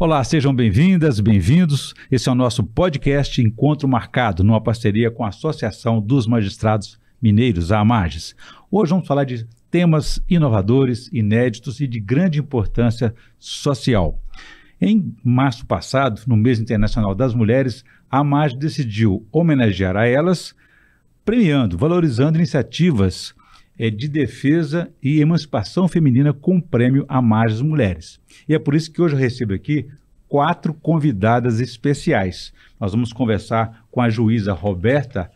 Olá, sejam bem-vindas, bem-vindos. Esse é o nosso podcast Encontro Marcado, numa parceria com a Associação dos Magistrados Mineiros, a AMAGES. Hoje vamos falar de temas inovadores, inéditos e de grande importância social. Em março passado, no mês internacional das mulheres, a AMAGES decidiu homenagear a elas, premiando, valorizando iniciativas de defesa e emancipação feminina com o prêmio AMAGES Mulheres. E é por isso que hoje eu recebo aqui 4 convidadas especiais. Nós vamos conversar com a juíza Roberta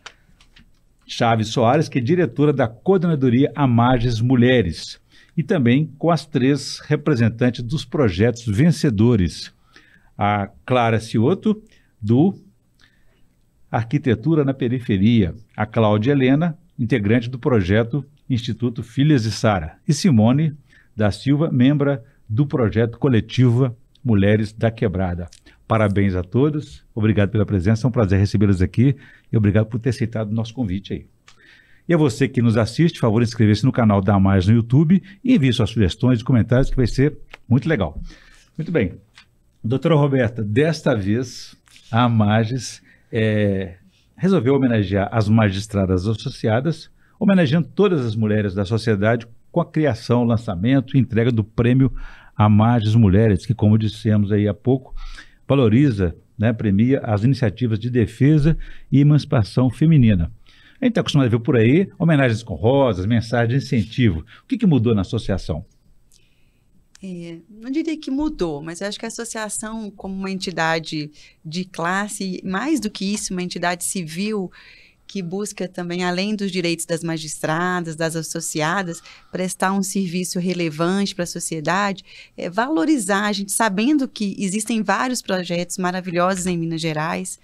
Chaves Soares, que é diretora da Coordenadoria AMAGES Mulheres, e também com as 3 representantes dos projetos vencedores. A Clara Cioto, do Arquitetura na Periferia, a Cláudia Helena, integrante do projeto Instituto Filhas de Sara, e Simone da Silva, membro do projeto coletivo Mulheres da Quebrada. Parabéns a todos, obrigado pela presença, é um prazer recebê-las aqui e obrigado por ter aceitado o nosso convite aí. E a você que nos assiste, por favor, inscreva-se no canal da AMAGES no YouTube e envie suas sugestões e comentários, que vai ser muito legal. Muito bem. Doutora Roberta, desta vez a AMAGES resolveu homenagear as magistradas associadas, homenageando todas as mulheres da sociedade com a criação, lançamento e entrega do prêmio AMAGES Mulheres, que, como dissemos aí há pouco, valoriza, premia as iniciativas de defesa e emancipação feminina. A gente está acostumado a ver por aí homenagens com rosas, mensagens de incentivo. O que mudou na associação? Não diria que mudou, mas eu acho que a associação, como uma entidade de classe, mais do que isso, uma entidade civil, que busca também, além dos direitos das magistradas, das associadas, prestar um serviço relevante para a sociedade, valorizar, a gente sabendo que existem vários projetos maravilhosos em Minas Gerais,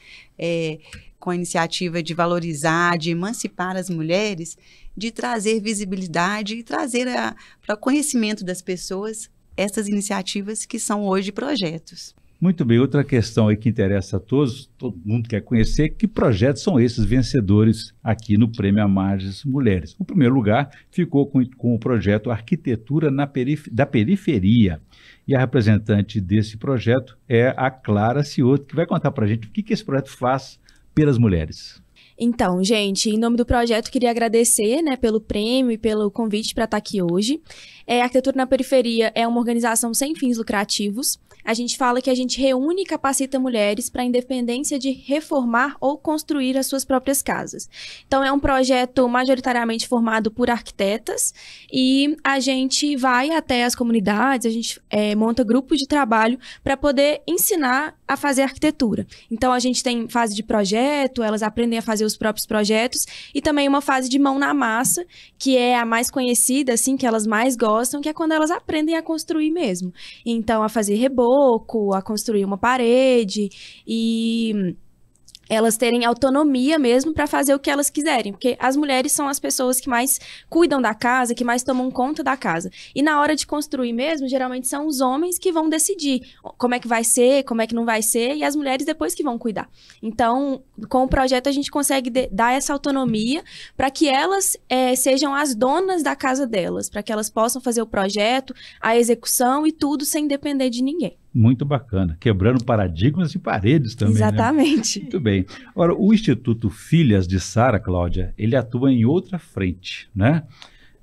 com a iniciativa de valorizar, de emancipar as mulheres, de trazer visibilidade e trazer para o conhecimento das pessoas essas iniciativas que são hoje projetos. Muito bem, outra questão aí que interessa a todos, todo mundo quer conhecer, que projetos são esses vencedores aqui no Prêmio AMAGES Mulheres. O primeiro lugar ficou com o projeto Arquitetura da Periferia. E a representante desse projeto é a Clara Cioto, que vai contar para a gente o que esse projeto faz pelas mulheres. Então, gente, em nome do projeto, queria agradecer, pelo prêmio e pelo convite para estar aqui hoje. A Arquitetura na Periferia é uma organização sem fins lucrativos. A gente fala que a gente reúne e capacita mulheres para a independência de reformar ou construir as suas próprias casas. Então, é um projeto majoritariamente formado por arquitetas e a gente vai até as comunidades, a gente monta grupos de trabalho para poder ensinar a fazer arquitetura. Então, a gente tem fase de projeto, elas aprendem a fazer os próprios projetos e também uma fase de mão na massa, que é a mais conhecida, assim, que elas mais gostam, que é quando elas aprendem a construir mesmo. Então, a fazer reboco, a construir uma parede e elas terem autonomia mesmo para fazer o que elas quiserem, porque as mulheres são as pessoas que mais cuidam da casa, que mais tomam conta da casa. E na hora de construir mesmo, geralmente são os homens que vão decidir como é que vai ser, como é que não vai ser, e as mulheres depois que vão cuidar. Então, com o projeto a gente consegue dar essa autonomia para que elas sejam as donas da casa delas, para que elas possam fazer o projeto, a execução e tudo sem depender de ninguém. Muito bacana, quebrando paradigmas e paredes também. Exatamente. Muito bem. Agora, o Instituto Filhas de Sara, Cláudia, ele atua em outra frente,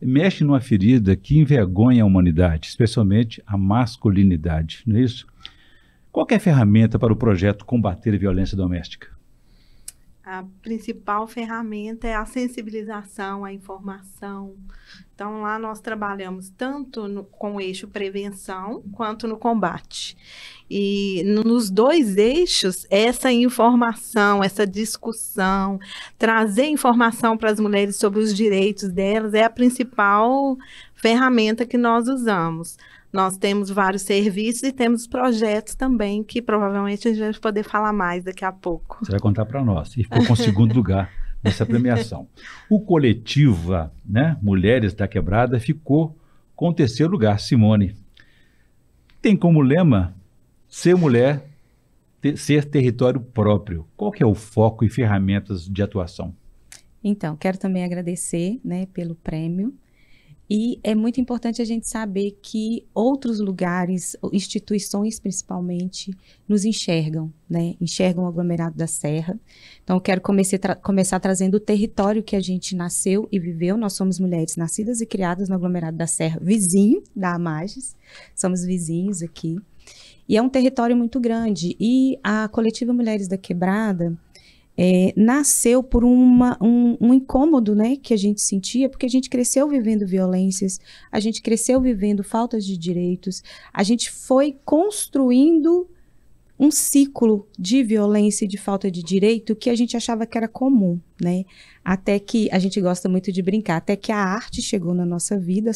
Mexe numa ferida que envergonha a humanidade, especialmente a masculinidade, não é isso? Qual que é a ferramenta para o projeto combater a violência doméstica? A principal ferramenta é a sensibilização, a informação. Então, lá nós trabalhamos tanto com o eixo prevenção, quanto no combate. E nos 2 eixos, essa informação, essa discussão, trazer informação para as mulheres sobre os direitos delas é a principal ferramenta que nós usamos. Nós temos vários serviços e temos projetos também, que provavelmente a gente vai poder falar mais daqui a pouco. Você vai contar para nós. E ficou com o 2º lugar nessa premiação. O coletivo, Mulheres da Quebrada, ficou com o 3º lugar, Simone. Tem como lema ser mulher, ser território próprio. Qual que é o foco e ferramentas de atuação? Então, quero também agradecer, pelo prêmio. E é muito importante a gente saber que outros lugares, instituições principalmente, nos enxergam, né? Enxergam o aglomerado da Serra. Então, eu quero começar trazendo o território que a gente nasceu e viveu. Nós somos mulheres nascidas e criadas no aglomerado da Serra, vizinho da Amages. Somos vizinhos aqui. E é um território muito grande. E a Coletiva Mulheres da Quebrada nasceu por um incômodo, né, que a gente sentia, porque a gente cresceu vivendo violências, a gente cresceu vivendo faltas de direitos, a gente foi construindo um ciclo de violência e de falta de direito que a gente achava que era comum, né? Até que a gente gosta muito de brincar, até que a arte chegou na nossa vida,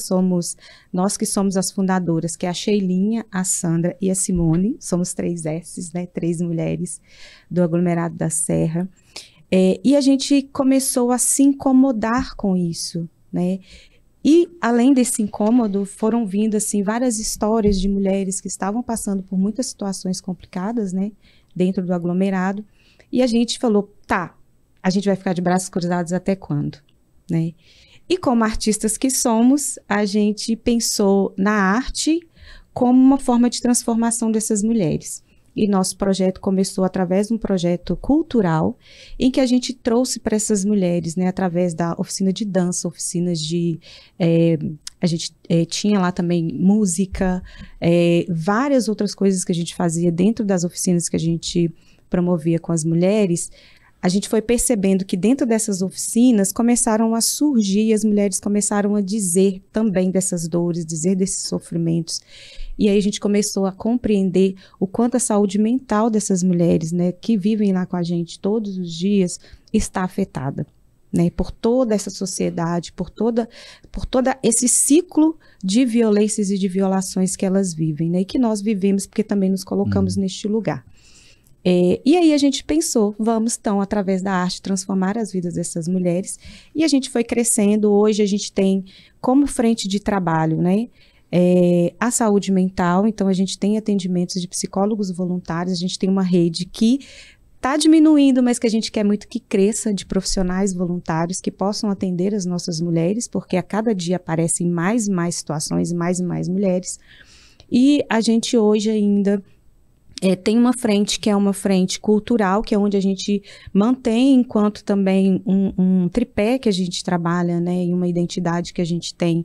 nós que somos as fundadoras, que é a Sheilinha, a Sandra e a Simone, somos 3 S's, né? 3 mulheres do aglomerado da Serra, e a gente começou a se incomodar com isso, né? E, além desse incômodo, foram vindo, assim, várias histórias de mulheres que estavam passando por muitas situações complicadas, né, dentro do aglomerado, e a gente falou, tá, a gente vai ficar de braços cruzados até quando, né? E como artistas que somos, a gente pensou na arte como uma forma de transformação dessas mulheres. E nosso projeto começou através de um projeto cultural em que a gente trouxe para essas mulheres, né, através da oficina de dança, oficinas de... a gente tinha lá também música, várias outras coisas que a gente fazia dentro das oficinas que a gente promovia com as mulheres. A gente foi percebendo que dentro dessas oficinas começaram a surgir, as mulheres começaram a dizer também dessas dores, dizer desses sofrimentos. E aí a gente começou a compreender o quanto a saúde mental dessas mulheres, né, que vivem lá com a gente todos os dias, está afetada, né, por toda essa sociedade, por todo esse ciclo de violências e de violações que elas vivem, né, e que nós vivemos porque também nos colocamos neste lugar. E aí a gente pensou, vamos então, através da arte, transformar as vidas dessas mulheres, e a gente foi crescendo. Hoje a gente tem como frente de trabalho, né, a saúde mental. Então a gente tem atendimentos de psicólogos voluntários, a gente tem uma rede que está diminuindo, mas que a gente quer muito que cresça, de profissionais voluntários que possam atender as nossas mulheres, porque a cada dia aparecem mais e mais situações, mais e mais mulheres. E a gente hoje ainda tem uma frente que é uma frente cultural, que é onde a gente mantém, enquanto também um tripé que a gente trabalha, né, e uma identidade que a gente tem,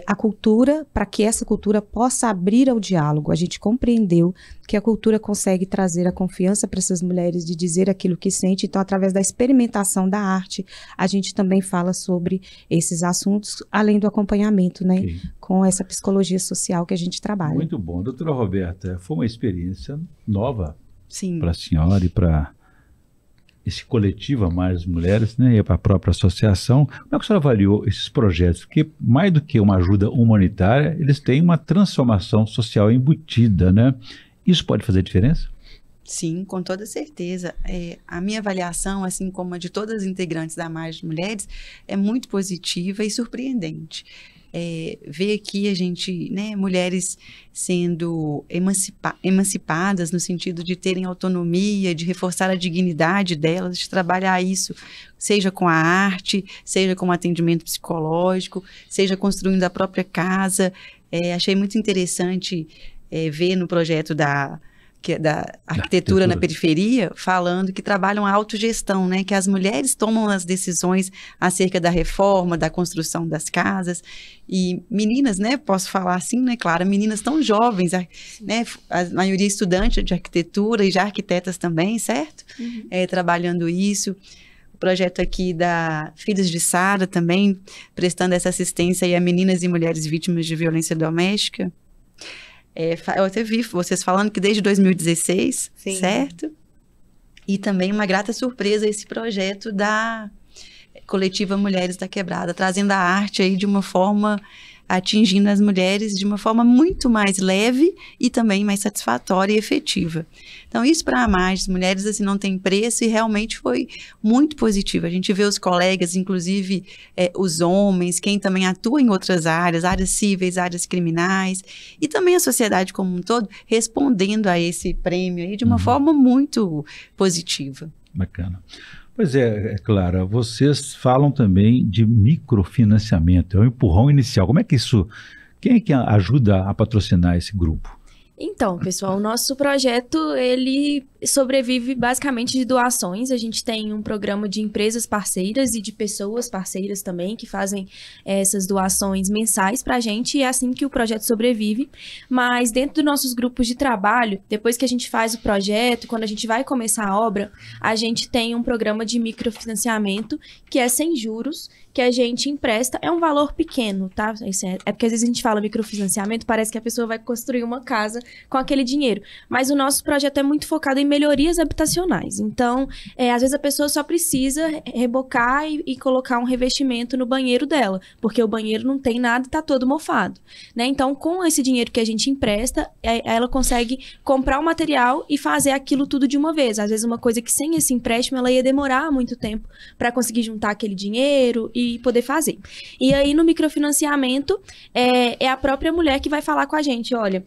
a cultura, para que essa cultura possa abrir ao diálogo. A gente compreendeu que a cultura consegue trazer a confiança para essas mulheres de dizer aquilo que sente. Então, através da experimentação da arte, a gente também fala sobre esses assuntos, além do acompanhamento, né, com essa psicologia social que a gente trabalha. Muito bom. Doutora Roberta, foi uma experiência nova para a senhora e para esse coletivo Mais Mulheres, né, e para a própria associação. Como é que a senhora avaliou esses projetos? Porque, mais do que uma ajuda humanitária, eles têm uma transformação social embutida, né? Isso pode fazer diferença? Sim, com toda certeza. A minha avaliação, assim como a de todas as integrantes da Mais Mulheres, é muito positiva e surpreendente. Ver aqui a gente, né, mulheres sendo emancipadas no sentido de terem autonomia, de reforçar a dignidade delas, de trabalhar isso, seja com a arte, seja com o atendimento psicológico, seja construindo a própria casa. Achei muito interessante ver no projeto da arquitetura na periferia, falando que trabalham a autogestão, né? Que as mulheres tomam as decisões acerca da reforma, da construção das casas. E meninas, né? Posso falar assim, né, Clara? Meninas tão jovens, né? A maioria estudante de arquitetura e já arquitetas também, certo? Trabalhando isso. O projeto aqui da Filhas de Sara também, prestando essa assistência aí a meninas e mulheres vítimas de violência doméstica. Eu até vi vocês falando que desde 2016, sim, certo? E também uma grata surpresa esse projeto da Coletiva Mulheres da Quebrada, trazendo a arte aí de uma forma, atingindo as mulheres de uma forma muito mais leve e também mais satisfatória e efetiva. Então, isso para as mulheres assim, não tem preço e realmente foi muito positivo. A gente vê os colegas, inclusive os homens, quem também atua em outras áreas cíveis, áreas criminais, e também a sociedade como um todo, respondendo a esse prêmio aí de uma forma muito positiva. Bacana. Pois é, Clara, vocês falam também de microfinanciamento, é o empurrão inicial. Como é que isso, quem é que ajuda a patrocinar esse grupo? Então, pessoal, o nosso projeto, ele sobrevive basicamente de doações. A gente tem um programa de empresas parceiras e de pessoas parceiras também, que fazem essas doações mensais para a gente, e é assim que o projeto sobrevive. Mas dentro dos nossos grupos de trabalho, depois que a gente faz o projeto, quando a gente vai começar a obra, a gente tem um programa de microfinanciamento, que é sem juros, que a gente empresta. É um valor pequeno, tá? É porque às vezes a gente fala microfinanciamento, parece que a pessoa vai construir uma casa com aquele dinheiro. Mas o nosso projeto é muito focado em melhorias habitacionais. Então, às vezes a pessoa só precisa rebocar e colocar um revestimento no banheiro dela, porque o banheiro não tem nada e tá todo mofado, né? Então, com esse dinheiro que a gente empresta, ela consegue comprar o material e fazer aquilo tudo de uma vez. Às vezes uma coisa que sem esse empréstimo ela ia demorar muito tempo para conseguir juntar aquele dinheiro e poder fazer. E aí, no microfinanciamento, é a própria mulher que vai falar com a gente, olha,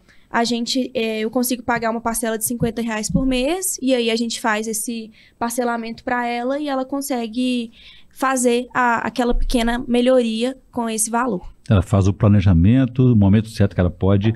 eu consigo pagar uma parcela de R$50 por mês, e aí a gente faz esse parcelamento para ela e ela consegue fazer aquela pequena melhoria com esse valor. Ela faz o planejamento, o momento certo que ela pode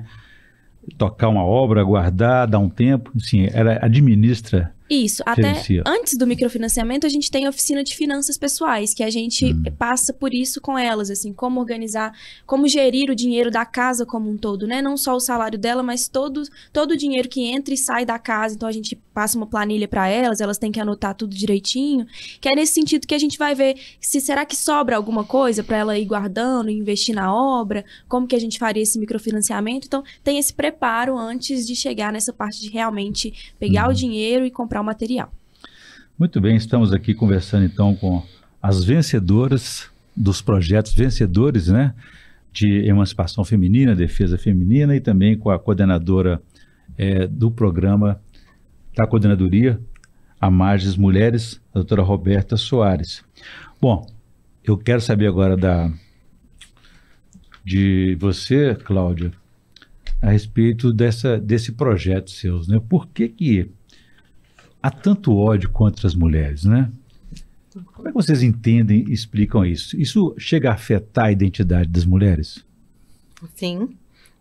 tocar uma obra, guardar, dar um tempo, sim, ela administra. Isso, até antes do microfinanciamento a gente tem a oficina de finanças pessoais, que a gente passa por isso com elas, assim, como organizar, como gerir o dinheiro da casa como um todo, né? Não só o salário dela, mas todo o dinheiro que entra e sai da casa. Então a gente passa uma planilha para elas têm que anotar tudo direitinho, que é nesse sentido que a gente vai ver se será que sobra alguma coisa para ela ir guardando e investir na obra, como que a gente faria esse microfinanciamento. Então tem esse preparo antes de chegar nessa parte de realmente pegar o dinheiro e comprar o material. Muito bem, estamos aqui conversando então com as vencedoras dos projetos, vencedores, né, de emancipação feminina, defesa feminina, e também com a coordenadora do programa da coordenadoria Amages Mulheres, a doutora Roberta Soares. Bom, eu quero saber agora de você, Cláudia, a respeito desse projeto seus, né? Por que há tanto ódio contra as mulheres, né? Como é que vocês entendem e explicam isso? Isso chega a afetar a identidade das mulheres? Sim,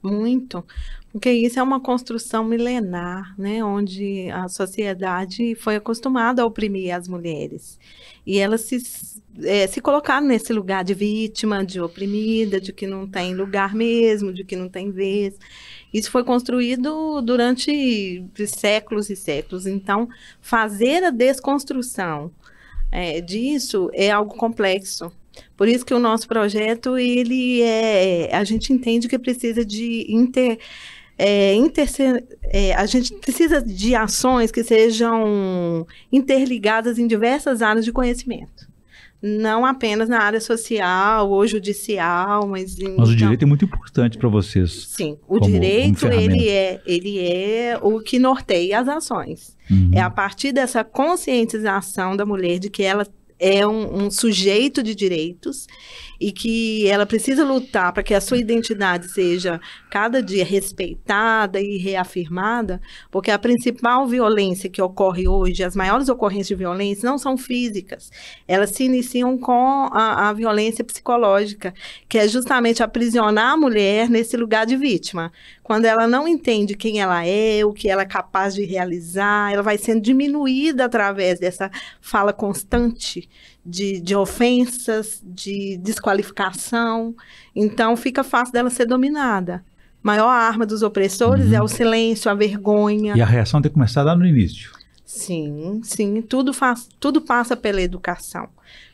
muito. Porque isso é uma construção milenar, né? Onde a sociedade foi acostumada a oprimir as mulheres. E elas se colocaram nesse lugar de vítima, de oprimida, de que não tem lugar mesmo, de que não tem vez. Isso foi construído durante séculos e séculos. Então, fazer a desconstrução disso é algo complexo. Por isso que o nosso projeto, a gente entende que precisa de a gente precisa de ações que sejam interligadas em diversas áreas de conhecimento. Não apenas na área social ou judicial, mas o direito é muito importante para vocês. Sim, o direito ele é o que norteia as ações. É a partir dessa conscientização da mulher de que ela é um sujeito de direitos e que ela precisa lutar para que a sua identidade seja cada dia respeitada e reafirmada, porque a principal violência que ocorre hoje, as maiores ocorrências de violência não são físicas, elas se iniciam com a violência psicológica, que é justamente aprisionar a mulher nesse lugar de vítima. Quando ela não entende quem ela é, o que ela é capaz de realizar, ela vai sendo diminuída através dessa fala constante de ofensas, de desqualificação. Então, fica fácil dela ser dominada. A maior arma dos opressores é o silêncio, a vergonha. E a reação tem que começar lá no início. Sim, sim. Tudo passa pela educação.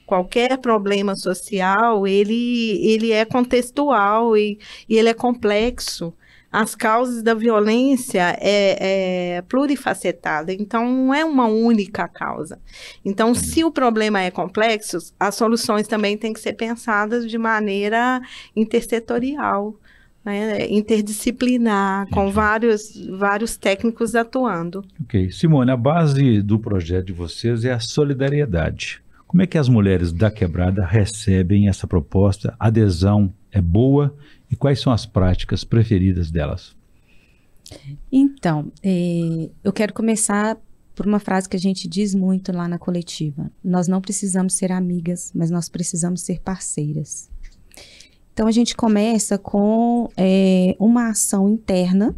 Qualquer problema social, ele é contextual e ele é complexo. As causas da violência é plurifacetada, então não é uma única causa. Então, se o problema é complexo, as soluções também têm que ser pensadas de maneira intersetorial, né, interdisciplinar, com vários técnicos atuando. Ok. Simone, a base do projeto de vocês é a solidariedade. Como é que as mulheres da Quebrada recebem essa proposta? A adesão é boa? E quais são as práticas preferidas delas? Então, eu quero começar por uma frase que a gente diz muito lá na coletiva. Nós não precisamos ser amigas, mas nós precisamos ser parceiras. Então, a gente começa com uma ação interna.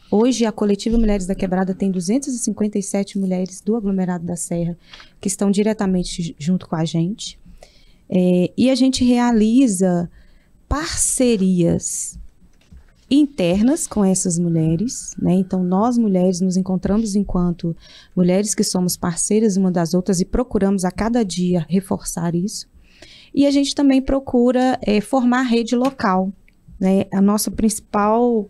Hoje, a Coletiva Mulheres da Quebrada tem 257 mulheres do aglomerado da Serra que estão diretamente junto com a gente. E a gente realiza parcerias internas com essas mulheres, né? Então, nós mulheres nos encontramos enquanto mulheres que somos parceiras uma das outras e procuramos a cada dia reforçar isso. E a gente também procura formar rede local, né? A nossa principal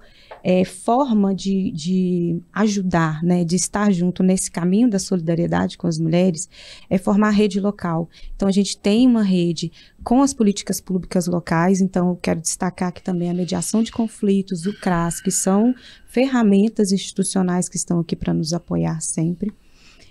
forma de ajudar, né, de estar junto nesse caminho da solidariedade com as mulheres, é formar rede local. Então, a gente tem uma rede com as políticas públicas locais, então eu quero destacar aqui também a mediação de conflitos, o CRAS, que são ferramentas institucionais que estão aqui para nos apoiar sempre.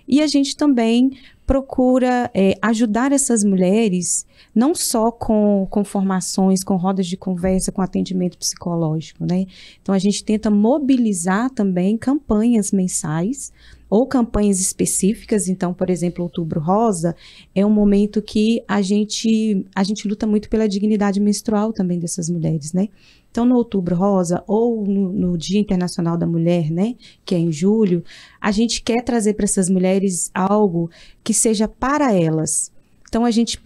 E a gente também procura ajudar essas mulheres, não só com formações, com rodas de conversa, com atendimento psicológico, né? Então, a gente tenta mobilizar também campanhas mensais ou campanhas específicas. Então, por exemplo, Outubro Rosa é um momento que a gente luta muito pela dignidade menstrual também dessas mulheres, né? Então, no Outubro Rosa ou no Dia Internacional da Mulher, né, que é em julho, a gente quer trazer para essas mulheres algo que seja para elas. Então, a gente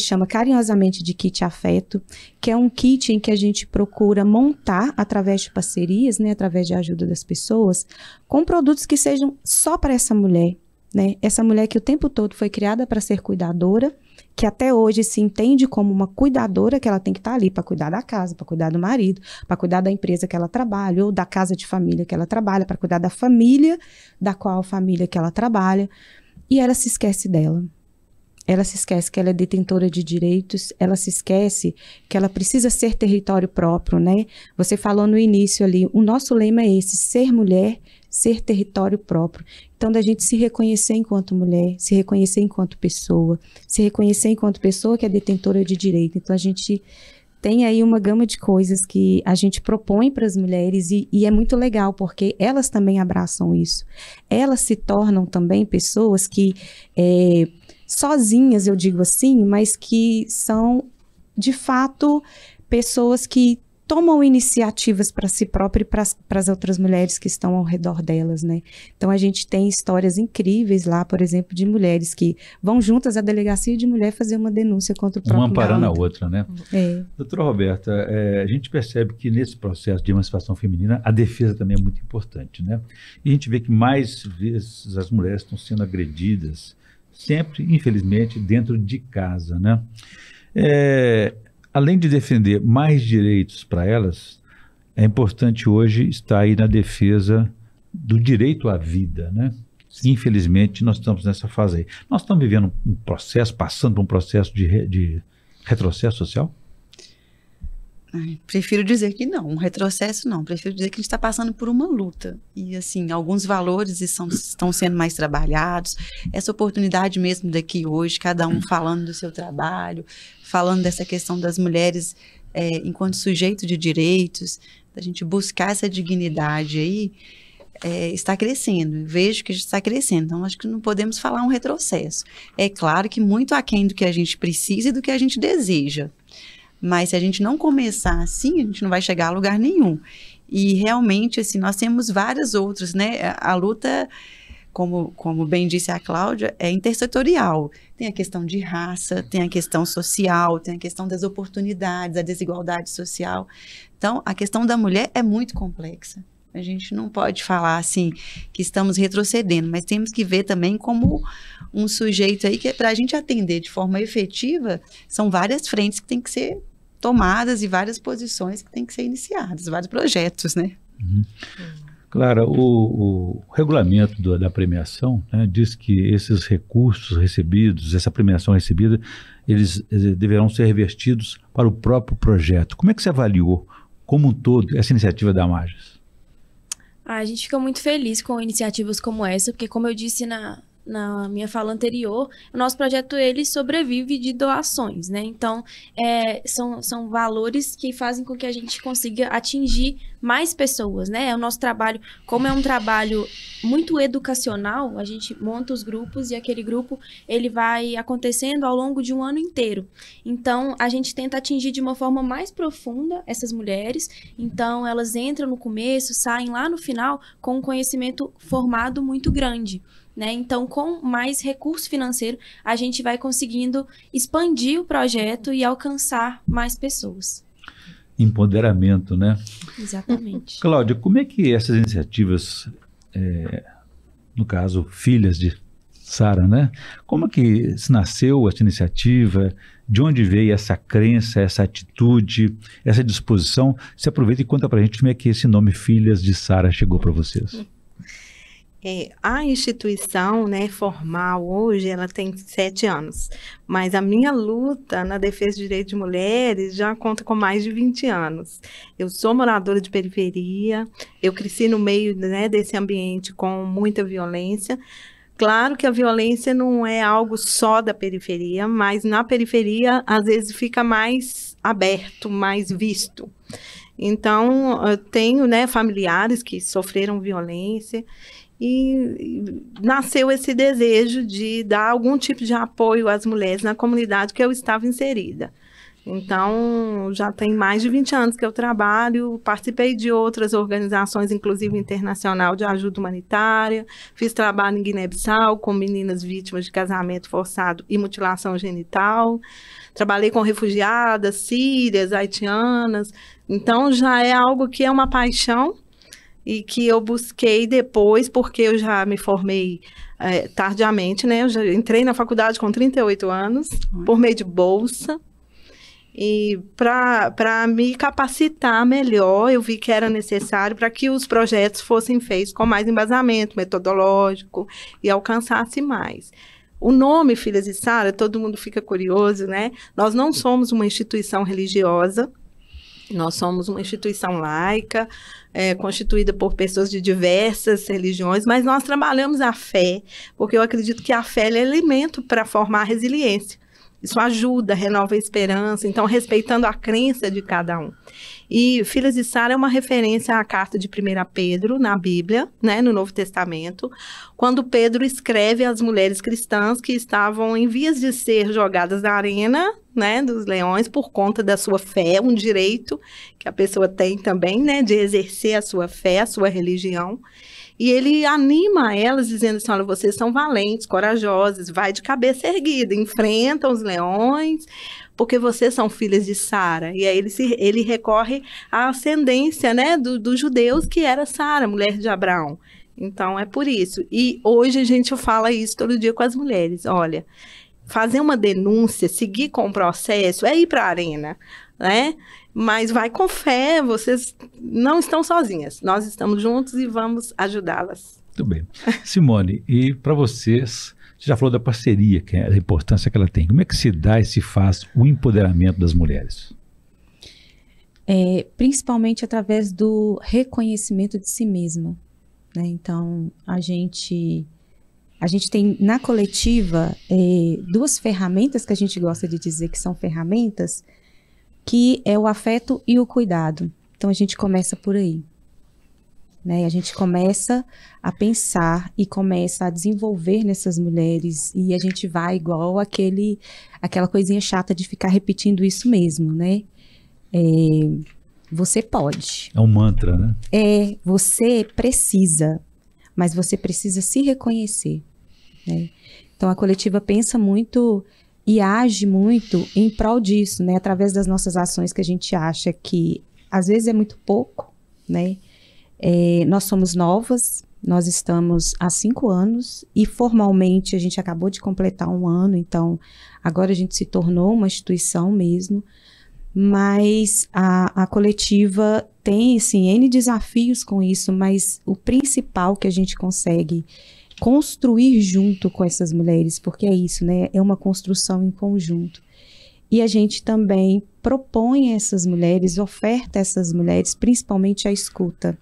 chama carinhosamente de kit afeto, que é um kit em que a gente procura montar, através de parcerias, né, através de ajuda das pessoas, com produtos que sejam só para essa mulher, né? Essa mulher que o tempo todo foi criada para ser cuidadora, que até hoje se entende como uma cuidadora, que ela tem que estar ali para cuidar da casa, para cuidar do marido, para cuidar da empresa que ela trabalha, ou da casa de família que ela trabalha, para cuidar da família, da qual família que ela trabalha, e ela se esquece dela. Ela se esquece que ela é detentora de direitos, ela se esquece que ela precisa ser território próprio, né? Você falou no início ali, o nosso lema é esse, ser mulher, ser território próprio. Então, da gente se reconhecer enquanto mulher, se reconhecer enquanto pessoa, se reconhecer enquanto pessoa que é detentora de direito. Então, a gente tem aí uma gama de coisas que a gente propõe para as mulheres e é muito legal, porque elas também abraçam isso. Elas se tornam também pessoas que, sozinhas, eu digo assim, mas que são, de fato, pessoas que tomam iniciativas para si própria e para as outras mulheres que estão ao redor delas, né? Então, a gente tem histórias incríveis lá, por exemplo, de mulheres que vão juntas à delegacia de mulher fazer uma denúncia contra o próprio marido. Uma amparando a outra, né? É. Doutora Roberta, a gente percebe que nesse processo de emancipação feminina, a defesa também é muito importante, né? E a gente vê que mais vezes as mulheres estão sendo agredidas, sempre, infelizmente, dentro de casa, né? Além de defender mais direitos para elas, é importante hoje estar aí na defesa do direito à vida, né? Infelizmente, nós estamos nessa fase aí. Nós estamos vivendo um processo, passando por um processo de retrocesso social? Prefiro dizer que não, um retrocesso não. Prefiro dizer que a gente está passando por uma luta. E, assim, alguns valores estão sendo mais trabalhados. Essa oportunidade mesmo daqui hoje, cada um falando do seu trabalho, falando dessa questão das mulheres enquanto sujeito de direitos, da gente buscar essa dignidade aí, está crescendo. Vejo que está crescendo. Então, acho que não podemos falar um retrocesso. É claro que muito aquém do que a gente precisa e do que a gente deseja. Mas se a gente não começar assim, a gente não vai chegar a lugar nenhum. E realmente, assim, nós temos várias outras, né? A luta, como bem disse a Cláudia, é intersetorial. Tem a questão de raça, tem a questão social, tem a questão das oportunidades, a desigualdade social. Então, a questão da mulher é muito complexa. A gente não pode falar assim que estamos retrocedendo, mas temos que ver também como um sujeito aí que para a gente atender de forma efetiva, são várias frentes que têm que ser tomadas e várias posições que têm que ser iniciadas, vários projetos, né? Uhum. Clara, o regulamento da premiação, né, diz que esses recursos recebidos, essa premiação recebida, eles deverão ser revestidos para o próprio projeto. Como é que você avaliou, como um todo, essa iniciativa da Amages? A gente fica muito feliz com iniciativas como essa, porque como eu disse na na minha fala anterior, o nosso projeto ele sobrevive de doações, né? Então, são valores que fazem com que a gente consiga atingir mais pessoas, né? O nosso trabalho, como é um trabalho muito educacional, a gente monta os grupos e aquele grupo ele vai acontecendo ao longo de um ano inteiro. Então, a gente tenta atingir de uma forma mais profunda essas mulheres. Então, elas entram no começo, saem lá no final com um conhecimento formado muito grande, né? Então, com mais recurso financeiro, a gente vai conseguindo expandir o projeto e alcançar mais pessoas. Empoderamento, né? Exatamente. Cláudia, como é que essas iniciativas, no caso, Filhas de Sara, né? Como é que se nasceu essa iniciativa? De onde veio essa crença, essa atitude, essa disposição? Se aproveita e conta pra gente como é que esse nome Filhas de Sara chegou para vocês. A instituição, né, formal hoje, ela tem 7 anos, mas a minha luta na defesa de direitos de mulheres já conta com mais de 20 anos. Eu sou moradora de periferia, eu cresci no meio, né, desse ambiente com muita violência. Claro que a violência não é algo só da periferia, mas na periferia, às vezes, fica mais aberto, mais visto. Então, eu tenho, né, familiares que sofreram violência e nasceu esse desejo de dar algum tipo de apoio às mulheres na comunidade que eu estava inserida. Então, já tem mais de 20 anos que eu trabalho, participei de outras organizações, inclusive internacional de ajuda humanitária, fiz trabalho em Guiné-Bissau com meninas vítimas de casamento forçado e mutilação genital, trabalhei com refugiadas sírias, haitianas, então já é algo que é uma paixão e que eu busquei depois, porque eu já me formei tardiamente, né? Eu já entrei na faculdade com 38 anos, por meio de bolsa. E para me capacitar melhor, eu vi que era necessário para que os projetos fossem feitos com mais embasamento metodológico e alcançasse mais. O nome Filhas de Sara, todo mundo fica curioso, né? Nós não somos uma instituição religiosa, nós somos uma instituição laica, constituída por pessoas de diversas religiões, mas nós trabalhamos a fé, porque eu acredito que a fé é alimento para formar resiliência. Isso ajuda, renova a esperança, então respeitando a crença de cada um. E Filhas de Sara é uma referência à carta de 1 Pedro, na Bíblia, né, no Novo Testamento, quando Pedro escreve às mulheres cristãs que estavam em vias de ser jogadas na arena, né, dos leões por conta da sua fé, um direito que a pessoa tem também, né, de exercer a sua fé, a sua religião. E ele anima elas dizendo assim, olha, vocês são valentes, corajosas, vai de cabeça erguida, enfrentam os leões, porque vocês são filhas de Sara. E aí ele recorre à ascendência, né, dos judeus, que era Sara, mulher de Abraão. Então, é por isso. E hoje a gente fala isso todo dia com as mulheres. Olha, fazer uma denúncia, seguir com o processo, é ir para a arena, né? Mas vai com fé, vocês não estão sozinhas. Nós estamos juntos e vamos ajudá-las. Muito bem. Simone, e para vocês, você já falou da parceria, que é a importância que ela tem. Como é que se dá e se faz o empoderamento das mulheres? Principalmente através do reconhecimento de si mesma, né? Então, a gente tem na coletiva 2 ferramentas que a gente gosta de dizer que são ferramentas, que é o afeto e o cuidado. Então, a gente começa por aí, né? A gente começa a pensar e começa a desenvolver nessas mulheres, e a gente vai igual aquela coisinha chata de ficar repetindo isso mesmo, né? Você pode. É um mantra, né? Você precisa, mas você precisa se reconhecer, né? Então, a coletiva pensa muito e age muito em prol disso, né? Através das nossas ações que a gente acha que, às vezes, é muito pouco, né? Nós somos novas, nós estamos há 5 anos e, formalmente, a gente acabou de completar 1 ano, então, agora a gente se tornou uma instituição mesmo, mas a coletiva tem, assim, N desafios com isso, mas o principal que a gente consegue construir junto com essas mulheres, porque é isso, né? É uma construção em conjunto. E a gente também propõe a essas mulheres, oferta a essas mulheres, principalmente a escuta.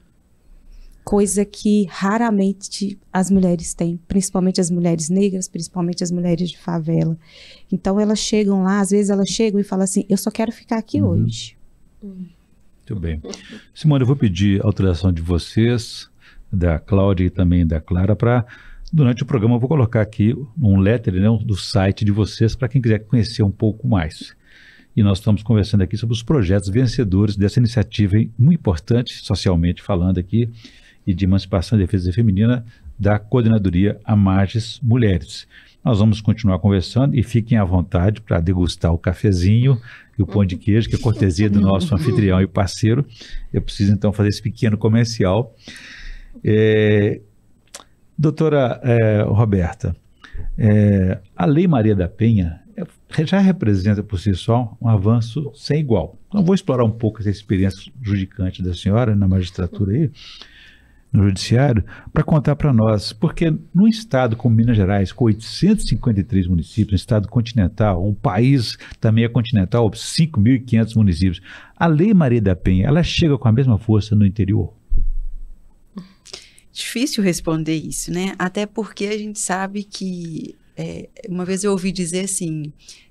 coisa que raramente as mulheres têm, principalmente as mulheres negras, principalmente as mulheres de favela. Então elas chegam lá, às vezes elas chegam e falam assim, eu só quero ficar aqui hoje. Muito bem. Simone, eu vou pedir a autorização de vocês, da Cláudia e também da Clara, para, durante o programa, eu vou colocar aqui um letter, né, do site de vocês, para quem quiser conhecer um pouco mais. E nós estamos conversando aqui sobre os projetos vencedores dessa iniciativa muito importante, socialmente falando aqui, e de emancipação e defesa feminina da Coordenadoria Amages Mulheres. Nós vamos continuar conversando e fiquem à vontade para degustar o cafezinho e o pão de queijo, que é cortesia do nosso anfitrião e parceiro. Eu preciso então fazer esse pequeno comercial. Doutora Roberta, a Lei Maria da Penha já representa por si só um avanço sem igual. Então vou explorar um pouco essa experiência judicante da senhora na magistratura aí, no judiciário, para contar para nós, porque num estado como Minas Gerais, com 853 municípios, um estado continental, um país também é continental, 5.500 municípios, a Lei Maria da Penha, ela chega com a mesma força no interior? Difícil responder isso, né? Até porque a gente sabe que, uma vez eu ouvi dizer assim,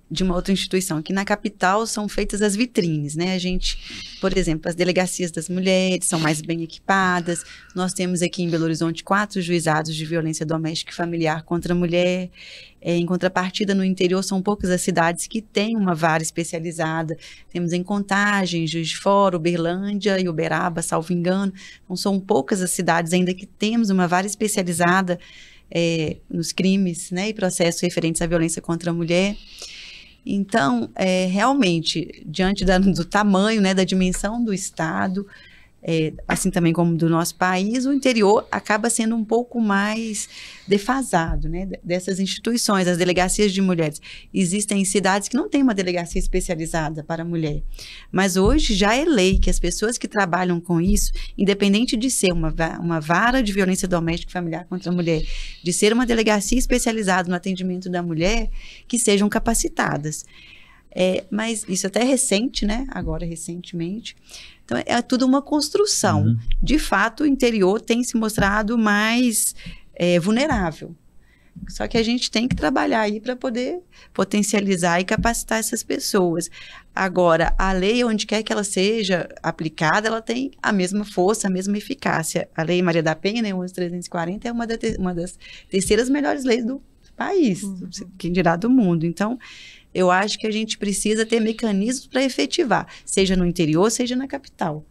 de uma outra instituição, que na capital são feitas as vitrines, né? A gente, por exemplo, as delegacias das mulheres são mais bem equipadas, nós temos aqui em Belo Horizonte 4 juizados de violência doméstica e familiar contra a mulher, em contrapartida no interior são poucas as cidades que têm uma vara especializada, temos em Contagem, Juiz de Fora, Uberlândia e Uberaba, salvo engano, então são poucas as cidades ainda que temos uma vara especializada nos crimes, né, e processos referentes à violência contra a mulher. Então, realmente, diante do tamanho, né, da dimensão do Estado, assim também como do nosso país, o interior acaba sendo um pouco mais defasado, né, dessas instituições. As delegacias de mulheres existem em cidades que não têm uma delegacia especializada para a mulher, mas hoje já é lei que as pessoas que trabalham com isso, independente de ser uma vara de violência doméstica e familiar contra a mulher, de ser uma delegacia especializada no atendimento da mulher, que sejam capacitadas. Mas isso até é recente, né? Agora, recentemente. Então, é tudo uma construção. De fato, o interior tem se mostrado mais vulnerável. Só que a gente tem que trabalhar aí para poder potencializar e capacitar essas pessoas. Agora, a lei, onde quer que ela seja aplicada, ela tem a mesma força, a mesma eficácia. A Lei Maria da Penha, né, 11.340, é uma das terceiras melhores leis do país, quem dirá do mundo. Então, eu acho que a gente precisa ter mecanismos para efetivar, seja no interior, seja na capital.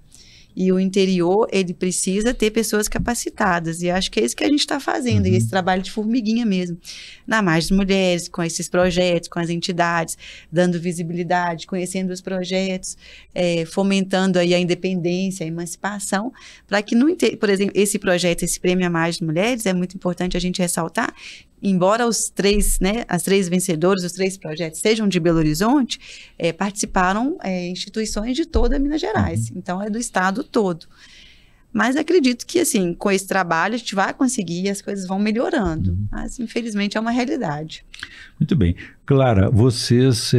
E o interior, ele precisa ter pessoas capacitadas, e acho que é isso que a gente está fazendo, esse trabalho de formiguinha mesmo, na Amages Mulheres, com esses projetos, com as entidades, dando visibilidade, conhecendo os projetos, fomentando aí a independência, a emancipação, para que, por exemplo, esse projeto, esse Prêmio Amages Mulheres, é muito importante a gente ressaltar, embora as três vencedoras, os 3 projetos sejam de Belo Horizonte, participaram instituições de toda Minas Gerais, então é do estado todo. Mas acredito que, assim, com esse trabalho a gente vai conseguir e as coisas vão melhorando, mas infelizmente é uma realidade. Muito bem. Clara, vocês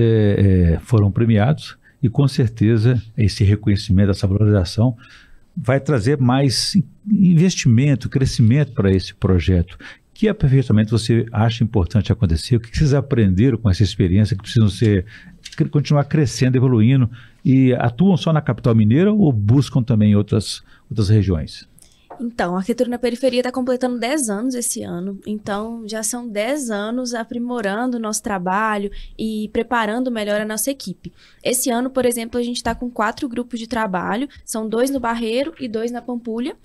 foram premiados e com certeza esse reconhecimento, essa valorização vai trazer mais investimento, crescimento para esse projeto. Que aperfeiçoamento você acha importante acontecer? O que vocês aprenderam com essa experiência que precisam continuar crescendo, evoluindo? E atuam só na capital mineira ou buscam também em outras regiões? Então, a Arquitetura na Periferia está completando 10 anos esse ano, então já são 10 anos aprimorando o nosso trabalho e preparando melhor a nossa equipe. Esse ano, por exemplo, a gente está com 4 grupos de trabalho, são 2 no Barreiro e 2 na Pampulha,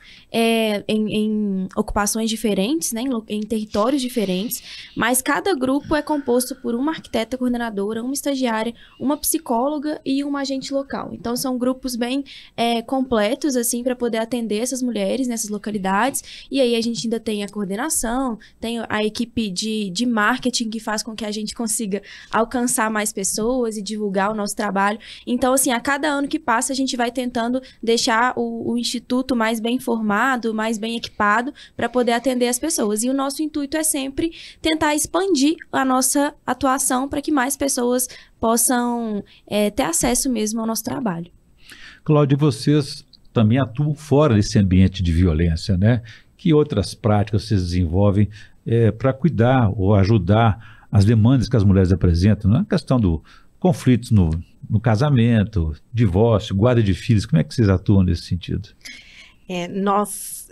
em ocupações diferentes, né, em territórios diferentes, mas cada grupo é composto por uma arquiteta coordenadora, uma estagiária, uma psicóloga e uma agente local. Então, são grupos bem completos, assim, para poder atender essas mulheres, né, nessas localidades, e aí a gente ainda tem a coordenação, tem a equipe de marketing que faz com que a gente consiga alcançar mais pessoas e divulgar o nosso trabalho. Então, assim, a cada ano que passa, a gente vai tentando deixar o Instituto mais bem formado, mais bem equipado, para poder atender as pessoas. E o nosso intuito é sempre tentar expandir a nossa atuação para que mais pessoas possam ter acesso mesmo ao nosso trabalho. Cláudia, vocês também atuam fora desse ambiente de violência, né? Que outras práticas vocês desenvolvem para cuidar ou ajudar as demandas que as mulheres apresentam, na questão do conflitos no casamento, divórcio, guarda de filhos, como é que vocês atuam nesse sentido? Nós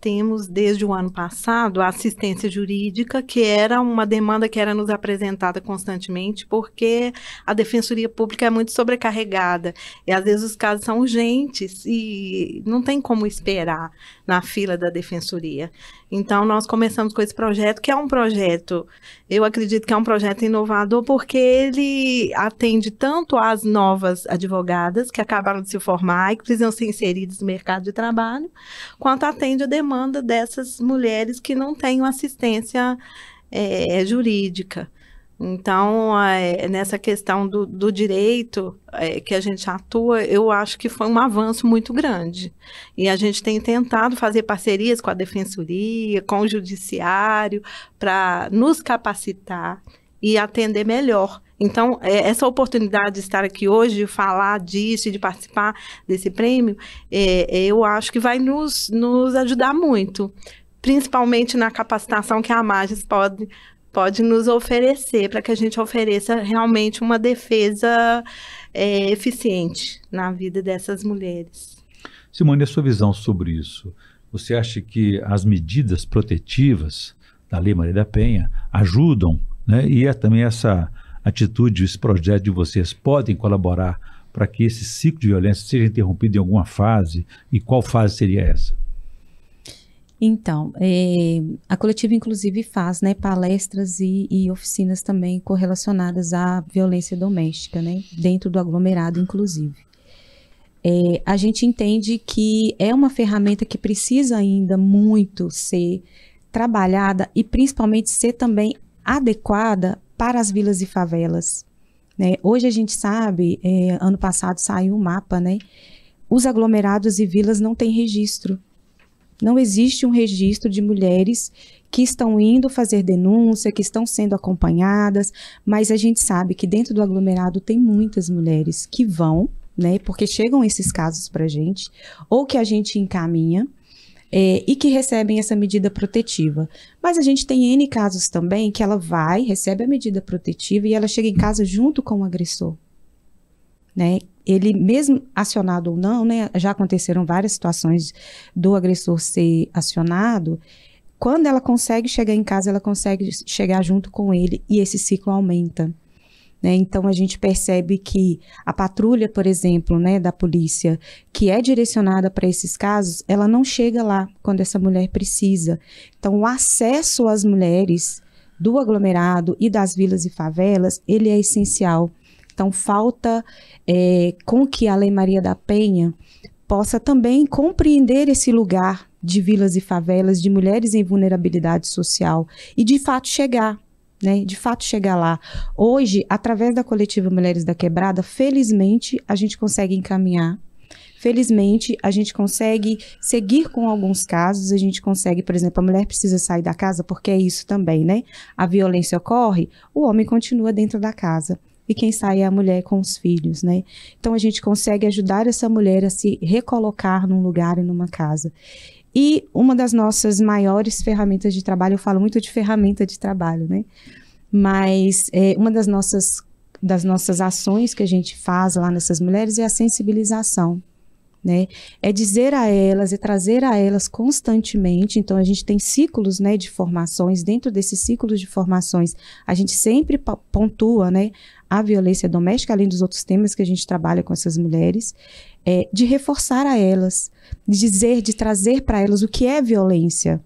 temos desde o ano passado a assistência jurídica, que era uma demanda que era nos apresentada constantemente, porque a Defensoria Pública é muito sobrecarregada, e às vezes os casos são urgentes e não tem como esperar na fila da Defensoria. Então, nós começamos com esse projeto, que é um projeto, eu acredito que é um projeto inovador, porque ele atende tanto às novas advogadas que acabaram de se formar e que precisam ser inseridas no mercado de trabalho, quanto atende a demanda dessas mulheres que não têm assistência jurídica. Então, nessa questão do direito que a gente atua, eu acho que foi um avanço muito grande. E a gente tem tentado fazer parcerias com a Defensoria, com o Judiciário, para nos capacitar e atender melhor. Então, essa oportunidade de estar aqui hoje, de falar disso e de participar desse prêmio, eu acho que vai nos ajudar muito, principalmente na capacitação que a Magis pode nos oferecer, para que a gente ofereça realmente uma defesa eficiente na vida dessas mulheres. Simone, a sua visão sobre isso? Você acha que as medidas protetivas da Lei Maria da Penha ajudam, né? E também essa atitude, esse projeto de vocês podem colaborar para que esse ciclo de violência seja interrompido em alguma fase? E qual fase seria essa? Então, a coletiva inclusive faz, né, palestras e oficinas também correlacionadas à violência doméstica, né, dentro do aglomerado inclusive. A gente entende que é uma ferramenta que precisa ainda muito ser trabalhada e principalmente ser também adequada para as vilas e favelas, né? Hoje a gente sabe, ano passado saiu um mapa, né, os aglomerados e vilas não têm registro. Não existe um registro de mulheres que estão indo fazer denúncia, que estão sendo acompanhadas, mas a gente sabe que dentro do aglomerado tem muitas mulheres que vão, né, porque chegam esses casos para a gente, ou que a gente encaminha, e que recebem essa medida protetiva. Mas a gente tem N casos também que ela vai, recebe a medida protetiva e ela chega em casa junto com o agressor, né? Ele mesmo acionado ou não, né, já aconteceram várias situações do agressor ser acionado. Quando ela consegue chegar em casa, ela consegue chegar junto com ele e esse ciclo aumenta, né? Então a gente percebe que a patrulha, por exemplo, né, da polícia, que é direcionada para esses casos, ela não chega lá quando essa mulher precisa. Então o acesso às mulheres do aglomerado e das vilas e favelas, ele é essencial. Então, falta com que a Lei Maria da Penha possa também compreender esse lugar de vilas e favelas, de mulheres em vulnerabilidade social e, de fato, chegar, né? De fato, chegar lá. Hoje, através da coletiva Mulheres da Quebrada, felizmente, a gente consegue encaminhar. Felizmente, a gente consegue seguir com alguns casos, a gente consegue, por exemplo, a mulher precisa sair da casa, porque é isso também, né? A violência ocorre, o homem continua dentro da casa. E quem sai é a mulher com os filhos, né? Então, a gente consegue ajudar essa mulher a se recolocar num lugar e numa casa. E uma das nossas maiores ferramentas de trabalho, eu falo muito de ferramenta de trabalho, né? Mas uma das nossas ações que a gente faz lá nessas mulheres é a sensibilização, né? É dizer a elas, é trazer a elas constantemente. Então a gente tem ciclos, né, de formações. Dentro desses ciclos de formações a gente sempre pontua, né, a violência doméstica, além dos outros temas que a gente trabalha com essas mulheres, de reforçar a elas, de dizer, de trazer para elas o que é violência,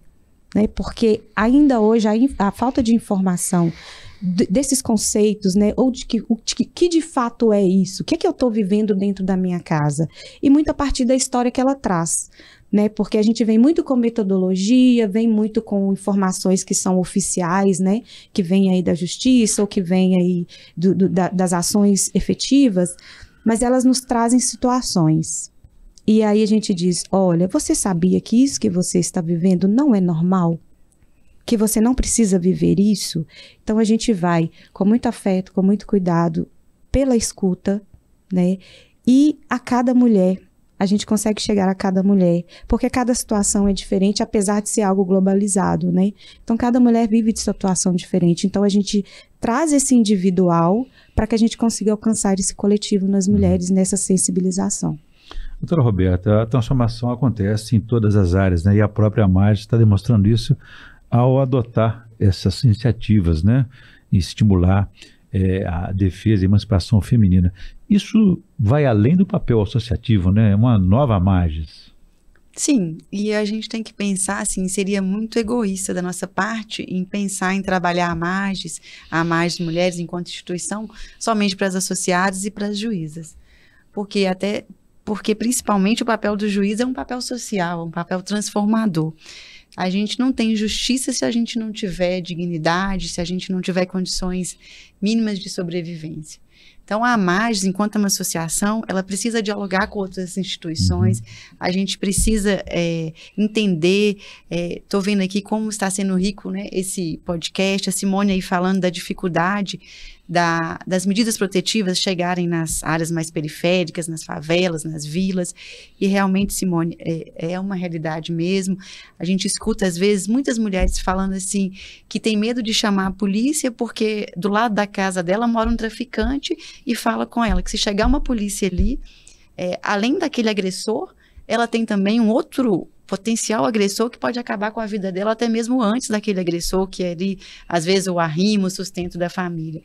né? Porque ainda hoje a falta de informação desses conceitos, né, ou de que de fato é isso, o que é que eu estou vivendo dentro da minha casa, e muito a partir da história que ela traz, né, porque a gente vem muito com metodologia, vem muito com informações que são oficiais, né, que vem aí da justiça, ou que vem aí das ações efetivas, mas elas nos trazem situações, e aí a gente diz, olha, você sabia que isso que você está vivendo não é normal? Que você não precisa viver isso? Então a gente vai com muito afeto, com muito cuidado, pela escuta, né? E a cada mulher a gente consegue chegar a cada mulher, porque cada situação é diferente, apesar de ser algo globalizado, né? Então, cada mulher vive de situação diferente. Então, a gente traz esse individual para que a gente consiga alcançar esse coletivo nas mulheres, nessa sensibilização. Doutora Roberta, a transformação acontece em todas as áreas, né? E a própria AMAGES está demonstrando isso ao adotar essas iniciativas, né? E estimular a defesa e emancipação feminina. Isso vai além do papel associativo, né? É uma nova AMAGES. Sim, e a gente tem que pensar, assim, seria muito egoísta da nossa parte em pensar em trabalhar a AMAGES Mulheres enquanto instituição, somente para as associadas e para as juízas. Porque principalmente o papel do juiz é um papel social, um papel transformador. A gente não tem justiça se a gente não tiver dignidade, se a gente não tiver condições mínimas de sobrevivência. Então, a AMAGES, enquanto uma associação, ela precisa dialogar com outras instituições, a gente precisa entender, estou vendo aqui como está sendo rico, né, esse podcast, a Simone aí falando da dificuldade das medidas protetivas chegarem nas áreas mais periféricas, nas favelas, nas vilas, e realmente, Simone, é uma realidade mesmo. A gente escuta, às vezes, muitas mulheres falando assim, que tem medo de chamar a polícia porque do lado da casa dela mora um traficante e fala com ela que se chegar uma polícia ali, além daquele agressor, ela tem também um outro potencial agressor que pode acabar com a vida dela até mesmo antes daquele agressor, que é ali, às vezes, o arrimo, o sustento da família.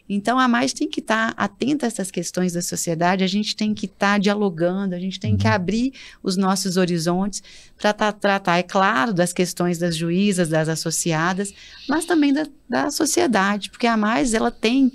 Então, a AMAGES tem que estar atenta a essas questões da sociedade, a gente tem que estar dialogando, a gente tem que abrir os nossos horizontes para tratar, é claro, das questões das juízas, das associadas, mas também da sociedade, porque a AMAGES, ela tem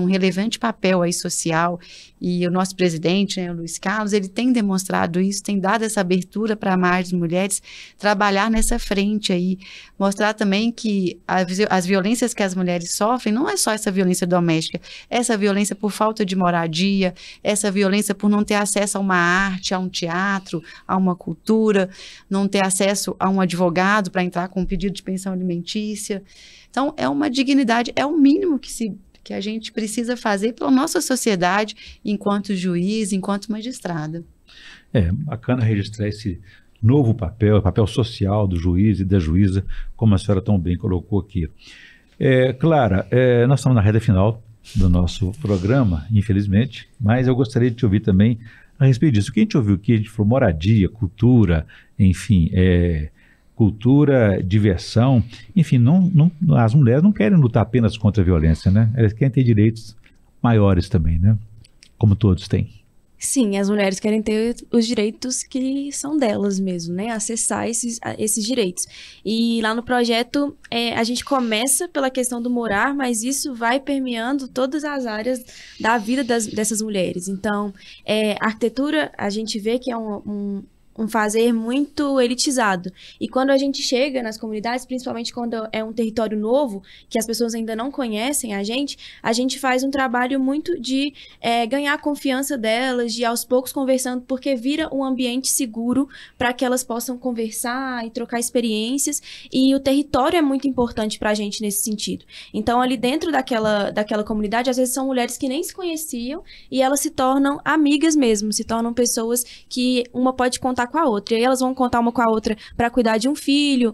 um relevante papel aí social, e o nosso presidente, né, o Luiz Carlos, ele tem demonstrado isso, tem dado essa abertura para mais mulheres trabalhar nessa frente aí, mostrar também que as violências que as mulheres sofrem não é só essa violência doméstica, essa violência por falta de moradia, essa violência por não ter acesso a uma arte, a um teatro, a uma cultura, não ter acesso a um advogado para entrar com um pedido de pensão alimentícia. Então, é uma dignidade, é o mínimo que a gente precisa fazer pela nossa sociedade enquanto juiz, enquanto magistrada. Bacana registrar esse novo papel social do juiz e da juíza, como a senhora tão bem colocou aqui. Clara, nós estamos na reta final do nosso programa, infelizmente, mas eu gostaria de te ouvir também a respeito disso. O que a gente ouviu aqui, a gente falou moradia, cultura, enfim, cultura, diversão, enfim, as mulheres não querem lutar apenas contra a violência, né? Elas querem ter direitos maiores também, né? Como todos têm. Sim, as mulheres querem ter os direitos que são delas mesmo, né? Acessar esses direitos. E lá no projeto, a gente começa pela questão do morar, mas isso vai permeando todas as áreas da vida dessas mulheres. Então, a arquitetura, a gente vê que é um fazer muito elitizado. E quando a gente chega nas comunidades, principalmente quando é um território novo, que as pessoas ainda não conhecem a gente faz um trabalho muito de ganhar a confiança delas, de aos poucos conversando, porque vira um ambiente seguro para que elas possam conversar e trocar experiências, e o território é muito importante para a gente nesse sentido. Então, ali dentro daquela comunidade, às vezes são mulheres que nem se conheciam, e elas se tornam amigas mesmo, se tornam pessoas que uma pode contar com a outra. E aí elas vão contar uma com a outra para cuidar de um filho,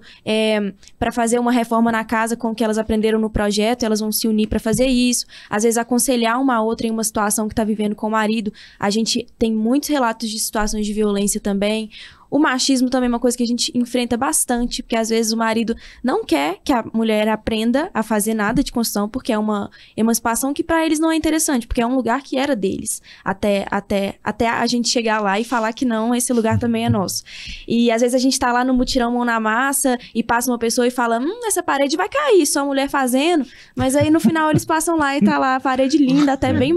para fazer uma reforma na casa com o que elas aprenderam no projeto, elas vão se unir para fazer isso. Às vezes aconselhar uma a outra em uma situação que está vivendo com o marido. A gente tem muitos relatos de situações de violência também. O machismo também é uma coisa que a gente enfrenta bastante, porque às vezes o marido não quer que a mulher aprenda a fazer nada de construção, porque é uma emancipação que para eles não é interessante, porque é um lugar que era deles, até a gente chegar lá e falar que não, esse lugar também é nosso. E às vezes a gente tá lá no mutirão mão na massa e passa uma pessoa e fala, essa parede vai cair, só a mulher fazendo, mas aí no final eles passam lá e tá lá a parede linda, até bem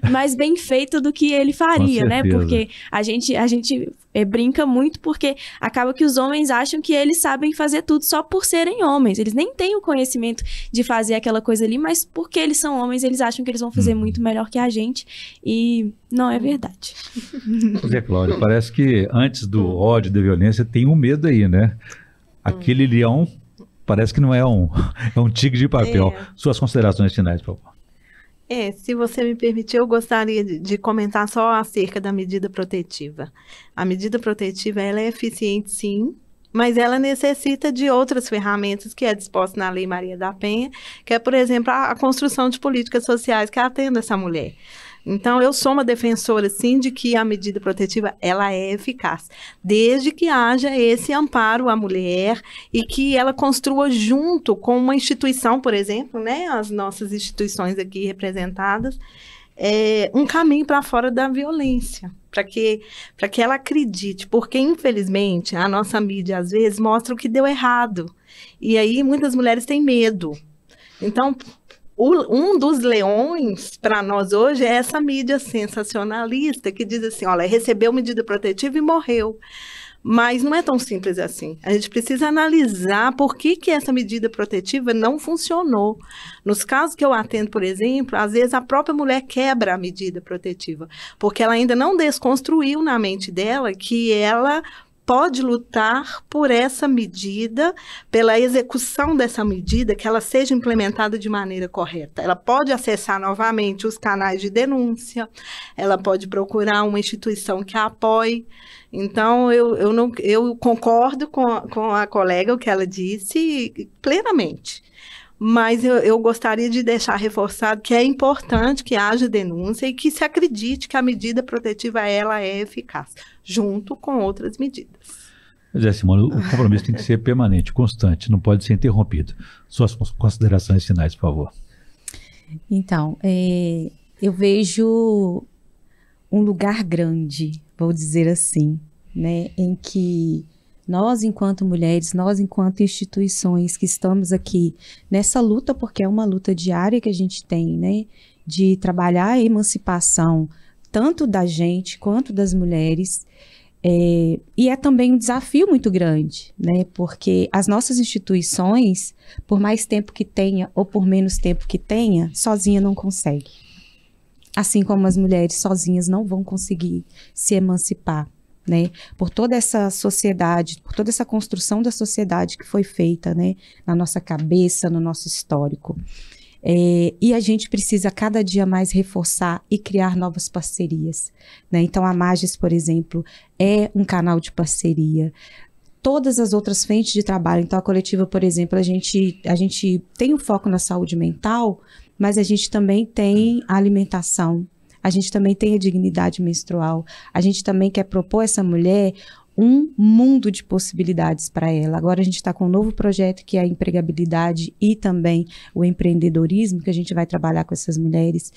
mais bem feita do que ele faria, né? Porque a gente brinca muito, porque acaba que os homens acham que eles sabem fazer tudo só por serem homens. Eles nem têm o conhecimento de fazer aquela coisa ali, mas porque eles são homens, eles acham que eles vão fazer muito melhor que a gente. E não é verdade. Zé Cláudio, parece que antes do ódio, da violência, tem um medo aí, né? Aquele leão parece que não é um tigre de papel. Suas considerações finais, por favor. Se você me permitir, eu gostaria de comentar só acerca da medida protetiva. A medida protetiva, ela é eficiente, sim, mas ela necessita de outras ferramentas que é disposta na Lei Maria da Penha, que é, por exemplo, a construção de políticas sociais que atendam essa mulher. Então, eu sou uma defensora, sim, de que a medida protetiva, ela é eficaz, desde que haja esse amparo à mulher e que ela construa junto com uma instituição, por exemplo, né, as nossas instituições aqui representadas, um caminho para fora da violência, para que ela acredite, porque, infelizmente, a nossa mídia, às vezes, mostra o que deu errado, e aí muitas mulheres têm medo. Então, um dos leões para nós hoje é essa mídia sensacionalista que diz assim, olha, recebeu medida protetiva e morreu. Mas não é tão simples assim. A gente precisa analisar por que essa medida protetiva não funcionou. Nos casos que eu atendo, por exemplo, às vezes a própria mulher quebra a medida protetiva, porque ela ainda não desconstruiu na mente dela que ela pode lutar por essa medida, pela execução dessa medida, que ela seja implementada de maneira correta. Ela pode acessar novamente os canais de denúncia, ela pode procurar uma instituição que a apoie. Então, eu concordo com a colega, o que ela disse, plenamente. Mas eu gostaria de deixar reforçado que é importante que haja denúncia e que se acredite que a medida protetiva ela é eficaz, junto com outras medidas. Pois é, Simone, o compromisso tem que ser permanente, constante, não pode ser interrompido. Suas considerações finais, por favor. Então, eu vejo um lugar grande, vou dizer assim, né, em que nós, enquanto mulheres, nós, enquanto instituições que estamos aqui nessa luta, porque é uma luta diária que a gente tem, né, de trabalhar a emancipação tanto da gente quanto das mulheres, e é também um desafio muito grande, né, porque as nossas instituições, por mais tempo que tenha ou por menos tempo que tenha, sozinha não consegue. Assim como as mulheres sozinhas não vão conseguir se emancipar. Né, por toda essa sociedade, por toda essa construção da sociedade que foi feita, né, na nossa cabeça, no nosso histórico. E a gente precisa cada dia mais reforçar e criar novas parcerias. Né? Então, a Magis, por exemplo, é um canal de parceria. Todas as outras frentes de trabalho, então a coletiva, por exemplo, a gente tem um foco na saúde mental, mas a gente também tem a alimentação. A gente também tem a dignidade menstrual, a gente também quer propor a essa mulher um mundo de possibilidades para ela. Agora a gente está com um novo projeto que é a empregabilidade e também o empreendedorismo, que a gente vai trabalhar com essas mulheres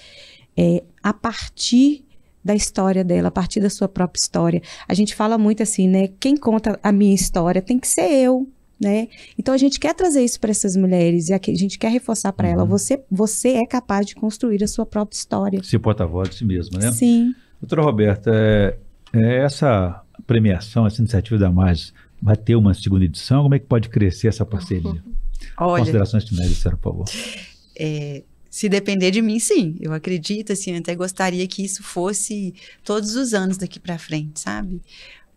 a partir da história dela, a partir da sua própria história. A gente fala muito assim, né? Quem conta a minha história tem que ser eu. Né? Então a gente quer trazer isso para essas mulheres e a gente quer reforçar para ela, você é capaz de construir a sua própria história. Ser porta-voz de si mesma, né? Sim. Doutora Roberta, essa premiação, essa iniciativa da Magis vai ter uma segunda edição? Como é que pode crescer essa parceria? Olha, considerações finais, por favor. Se depender de mim, sim. Eu acredito, assim, eu até gostaria que isso fosse todos os anos daqui para frente, sabe?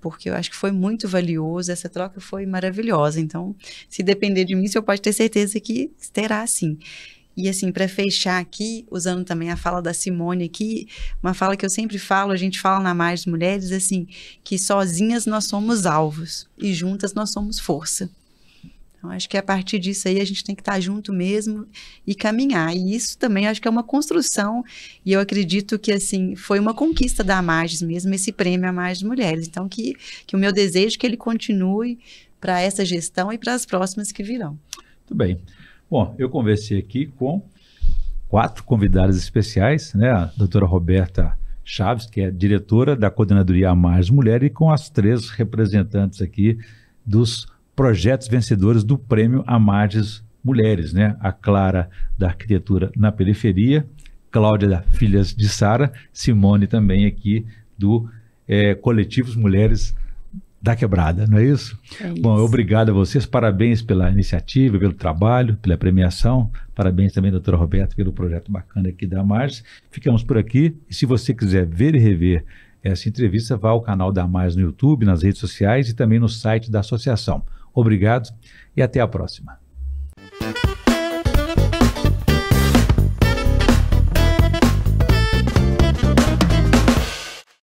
Porque eu acho que foi muito valioso, essa troca foi maravilhosa. Então, se depender de mim, você pode ter certeza que terá, sim. E, assim, para fechar aqui, usando também a fala da Simone aqui, uma fala que eu sempre falo, a gente fala na Magis Mulheres, assim, que sozinhas nós somos alvos e juntas nós somos força. Então, acho que a partir disso aí a gente tem que estar junto mesmo e caminhar. E isso também acho que é uma construção. E eu acredito que, assim, foi uma conquista da Magis mesmo, esse prêmio a Magis Mulheres. Então, que o meu desejo é que ele continue para essa gestão e para as próximas que virão. Muito bem. Bom, eu conversei aqui com 4 convidadas especiais, né? A doutora Roberta Chaves, que é diretora da Coordenadoria A Magis Mulher, e com as 3 representantes aqui dos projetos vencedores do prêmio A Magis Mulheres, né? A Clara, da Arquitetura na Periferia, Cláudia, da Filhas de Sara, Simone também aqui do Coletivos Mulheres da Quebrada, não é isso? É isso. Bom, obrigado a vocês, parabéns pela iniciativa, pelo trabalho, pela premiação, parabéns também, doutora Roberta, pelo projeto bacana aqui da Magis. Ficamos por aqui, e se você quiser ver e rever essa entrevista, vá ao canal da Magis no YouTube, nas redes sociais e também no site da associação. Obrigado e até a próxima.